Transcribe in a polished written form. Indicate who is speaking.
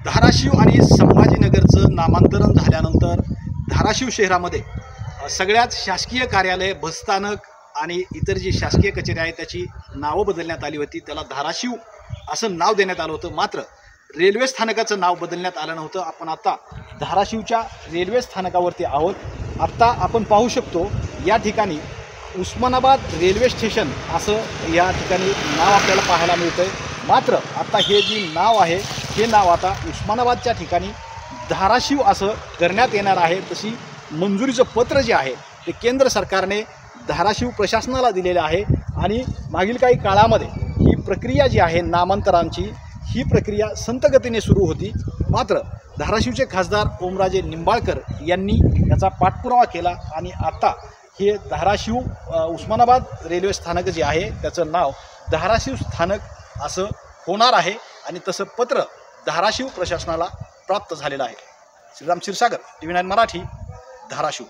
Speaker 1: धाराशिव आणि संभाजीनगरचं नामांतरण झाल्यानंतर धाराशिव शहरामध्ये सगळ्याच शासकीय कार्यालय, बसस्थानक आणि इतर जी शासकीय कचेरी आहेत त्याची नावं बदलण्यात आली होती. त्याला धाराशिव असं नाव देण्यात आलं होतं. मात्र रेल्वे स्थानकाचं नाव बदलण्यात आलं नव्हतं. आपण आता धाराशिवच्या रेल्वे स्थानकावरती आहोत. आत्ता आपण पाहू शकतो या ठिकाणी उस्मानाबाद रेल्वे स्टेशन असं या ठिकाणी नाव आपल्याला पाहायला मिळतं आहे. मात्र आता हे जे नाव आहे हे नाव आता उस्मानाबादच्या ठिकाणी धाराशिव असं करण्यात येणार आहे. तशी मंजुरीचं पत्र जे आहे ते केंद्र सरकारने धाराशिव प्रशासनाला दिलेलं आहे. आणि मागील काही काळामध्ये ही प्रक्रिया जी आहे नामांतरांची, ही प्रक्रिया संत गतीने सुरू होती. मात्र धाराशिवचे खासदार ओमराजे निंबाळकर यांनी याचा पाठपुरावा केला आणि आता हे धाराशिव उस्मानाबाद रेल्वे स्थानक जे आहे त्याचं नाव धाराशिव स्थानक असं होणार आहे. आणि तसं पत्र धाराशिव प्रशासनाला प्राप्त झालेलं आहे. श्रीराम क्षीरसागर, TV9 मराठी, धाराशिव.